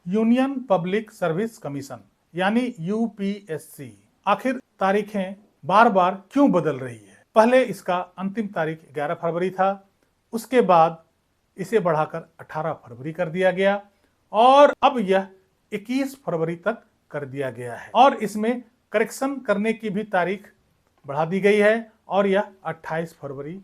Union public service commission यानी UPSC आखिर तारीखें बार बार क्यों बदल रही है? पहले इसका अंतिम तारीख 11 फरवरी था, उसके बाद इसे बढ़ाकर 18 फरवरी कर दिया गया और अब यह 21 फरवरी तक कर दिया गया है और इसमें करेक्शन करने की भी तारीख बढ़ा दी गई है और यह 28 फरवरी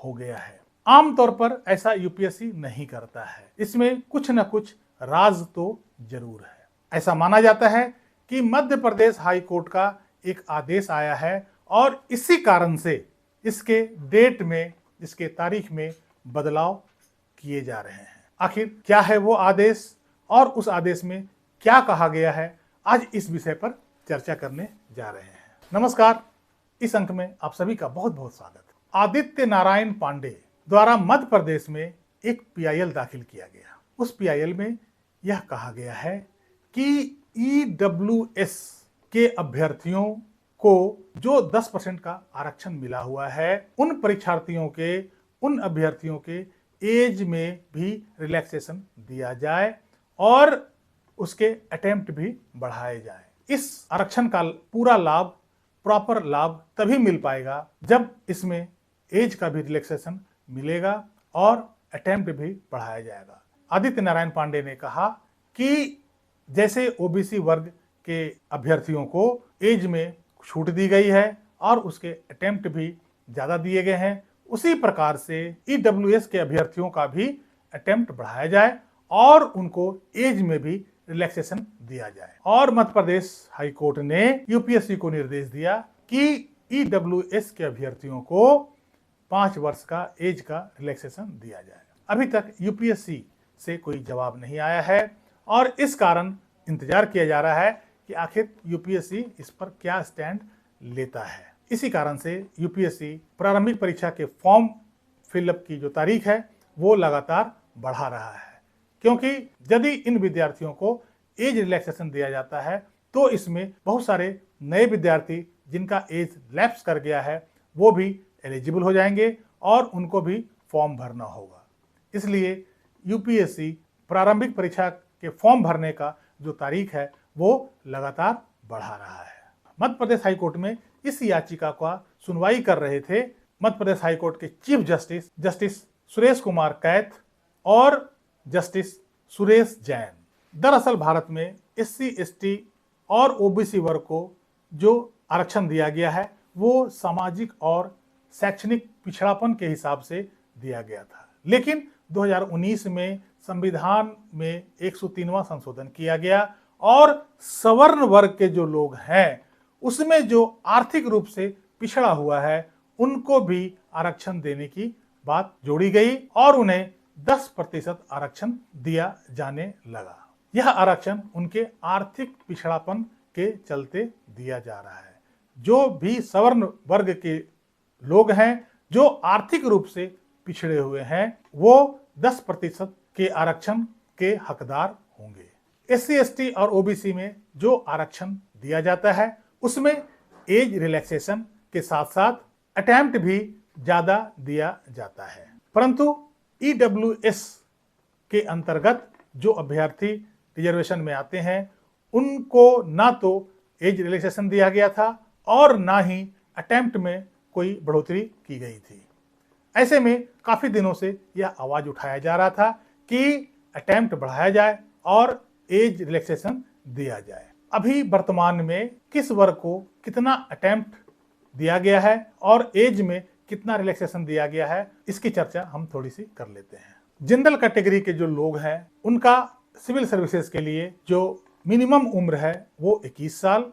हो गया है। आमतौर पर ऐसा यूपीएससी नहीं करता है, इसमें कुछ न कुछ राज तो जरूर है। ऐसा माना जाता है कि मध्य प्रदेश हाई कोर्ट का एक आदेश आया है और इसी कारण से इसके डेट में, इसके तारीख में बदलाव किए जा रहे हैं। आखिर क्या है वो आदेश और उस आदेश में क्या कहा गया है, आज इस विषय पर चर्चा करने जा रहे हैं। नमस्कार, इस अंक में आप सभी का बहुत बहुत स्वागत। आदित्य नारायण पांडे द्वारा मध्य प्रदेश में एक पीआईएल दाखिल किया गया। उस पीआईएल में यह कहा गया है कि ईडब्ल्यूएस के अभ्यर्थियों को जो 10% का आरक्षण मिला हुआ है, उन परीक्षार्थियों के, उन अभ्यर्थियों के एज में भी रिलैक्सेशन दिया जाए और उसके अटेम्प्ट भी बढ़ाए जाए। इस आरक्षण का पूरा लाभ, प्रॉपर लाभ तभी मिल पाएगा जब इसमें एज का भी रिलैक्सेशन मिलेगा और अटेम्प्ट भी बढ़ाया जाएगा। आदित्य नारायण पांडे ने कहा कि जैसे ओबीसी वर्ग के अभ्यर्थियों को एज में छूट दी गई है और उसके अटेम्प्ट भी ज्यादा दिए गए हैं, उसी प्रकार से ईडब्ल्यूएस के अभ्यर्थियों का भी अटेम्प्ट बढ़ाया जाए और उनको एज में भी रिलैक्सेशन दिया जाए। और मध्य प्रदेश हाई कोर्ट ने यूपीएससी को निर्देश दिया कि ईडब्ल्यूएस के अभ्यर्थियों को 5 वर्ष का एज का रिलैक्सेशन दिया जाए। अभी तक यूपीएससी से कोई जवाब नहीं आया है और इस कारण इंतजार किया जा रहा है कि आखिर यूपीएससी इस पर क्या स्टैंड लेता है। इसी कारण से यूपीएससी प्रारंभिक परीक्षा के फॉर्म फिलअप की जो तारीख है वो लगातार बढ़ा रहा है, क्योंकि यदि इन विद्यार्थियों को एज रिलैक्सेशन दिया जाता है तो इसमें बहुत सारे नए विद्यार्थी जिनका एज लैप्स कर गया है वो भी एलिजिबल हो जाएंगे और उनको भी फॉर्म भरना होगा। इसलिए यूपीएससी प्रारंभिक परीक्षा के फॉर्म भरने का जो तारीख है वो लगातार बढ़ा रहा है। मध्य प्रदेश हाईकोर्ट में इस याचिका का सुनवाई कर रहे थे मध्य प्रदेश हाईकोर्ट के चीफ जस्टिस सुरेश कुमार कैथ और जस्टिस सुरेश जैन। दरअसल भारत में एससी, एसटी और ओबीसी वर्ग को जो आरक्षण दिया गया है वो सामाजिक और शैक्षणिक पिछड़ापन के हिसाब से दिया गया था, लेकिन 2019 में संविधान में 103वां संशोधन किया गया और सवर्ण वर्ग के जो लोग हैं उसमें जो आर्थिक रूप से पिछड़ा हुआ है उनको भी आरक्षण देने की बात जोड़ी गई और उन्हें 10% आरक्षण दिया जाने लगा। यह आरक्षण उनके आर्थिक पिछड़ापन के चलते दिया जा रहा है। जो भी सवर्ण वर्ग के लोग हैं जो आर्थिक रूप से पिछड़े हुए हैं वो 10% के आरक्षण के हकदार होंगे। एससी, एसटी और ओबीसी में जो आरक्षण दिया जाता है उसमें एज रिलैक्सेशन के साथ साथ अटेम्प्ट भी ज्यादा दिया जाता है, परंतु ईडब्ल्यूएस के अंतर्गत जो अभ्यर्थी रिजर्वेशन में आते हैं उनको ना तो एज रिलैक्सेशन दिया गया था और ना ही अटेम्प्ट में कोई बढ़ोतरी की गई थी। ऐसे में काफी दिनों से यह आवाज उठाया जा रहा था कि अटेम्प्ट बढ़ाया जाए और एज रिलैक्सेशन दिया जाए। अभी वर्तमान में किस वर्ग को कितना अटेम्प्ट दिया गया है और एज में कितना रिलैक्सेशन दिया गया है इसकी चर्चा हम थोड़ी सी कर लेते हैं। जनरल कैटेगरी के जो लोग हैं उनका सिविल सर्विसेज के लिए जो मिनिमम उम्र है वो 21 साल,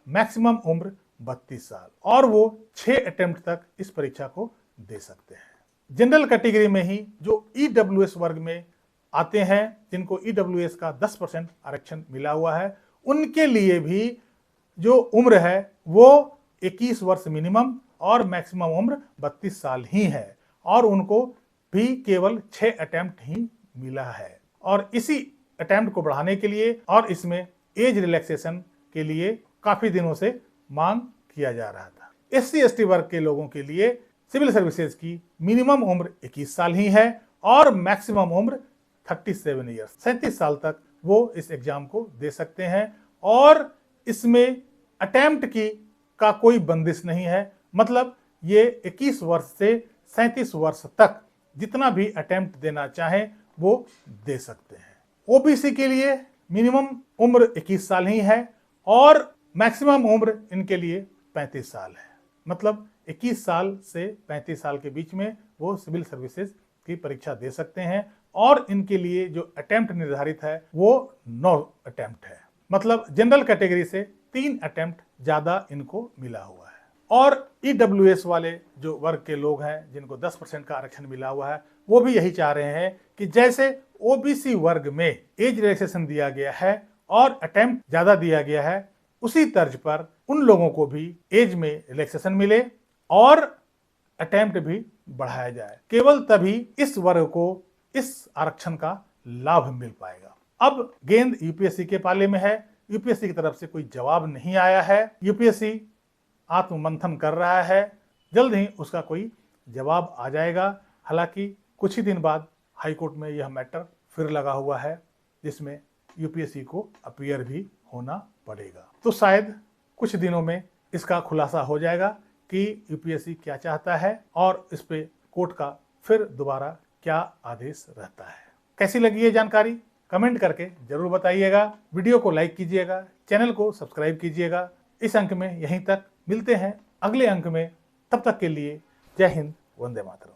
मैक्सिमम उम्र 32 साल और वो 6 अटेम्प्ट तक इस परीक्षा को दे सकते हैं। जनरल कैटेगरी में ही जो ईडब्ल्यूएस वर्ग में आते हैं जिनको ईडब्ल्यूएस का 10% आरक्षण मिला हुआ है उनके लिए भी जो उम्र है वो 21 वर्ष मिनिमम और मैक्सिमम उम्र 32 साल ही है और उनको भी केवल 6 अटेम्प्ट ही मिला है और इसी अटेम्प्ट को बढ़ाने के लिए और इसमें एज रिलैक्सेशन के लिए काफी दिनों से मांग किया जा रहा था। एससी, एसटी वर्ग के लोगों के लिए सिविल सर्विसेज की मिनिमम उम्र 21 साल ही है और मैक्सिमम उम्र 37 ईयर्स 37 साल तक वो इस एग्जाम को दे सकते हैं और इसमें अटेम्प्ट की का कोई बंदिश नहीं है। मतलब ये 21 वर्ष से 37 वर्ष तक जितना भी अटेम्प्ट देना चाहें वो दे सकते हैं। ओबीसी के लिए मिनिमम उम्र 21 साल ही है और मैक्सिमम उम्र इनके लिए 35 साल है। मतलब 21 साल से 35 साल के बीच में वो सिविल सर्विसेज की परीक्षा दे सकते हैं और इनके लिए जो अटेम्प्ट निर्धारित है वो 9 अटेम्प्ट है। मतलब जनरल कैटेगरी से 3 अटेम्प्ट ज्यादा इनको मिला हुआ है। और ईडब्ल्यूएस वाले जो वर्ग के लोग हैं जिनको 10% का आरक्षण मिला हुआ है वो भी यही चाह रहे हैं कि जैसे ओबीसी वर्ग में एज रिलैक्सेशन दिया गया है और अटेम्प्ट ज्यादा दिया गया है, उसी तर्ज पर उन लोगों को भी एज में रिलैक्सेशन मिले और अटेम्प्ट भी बढ़ाया जाए। केवल तभी इस वर्ग को इस आरक्षण का लाभ मिल पाएगा। अब गेंद यूपीएससी के पाले में है। यूपीएससी की तरफ से कोई जवाब नहीं आया है। यूपीएससी आत्ममंथन कर रहा है, जल्द ही उसका कोई जवाब आ जाएगा। हालांकि कुछ ही दिन बाद हाईकोर्ट में यह मैटर फिर लगा हुआ है जिसमें यूपीएससी को अपीयर भी होना पड़ेगा। तो शायद कुछ दिनों में इसका खुलासा हो जाएगा कि यूपीएससी क्या चाहता है और इस पे कोर्ट का फिर दोबारा क्या आदेश रहता है। कैसी लगी ये जानकारी कमेंट करके जरूर बताइएगा। वीडियो को लाइक कीजिएगा, चैनल को सब्सक्राइब कीजिएगा। इस अंक में यहीं तक, मिलते हैं अगले अंक में। तब तक के लिए जय हिंद, वंदे मातरम।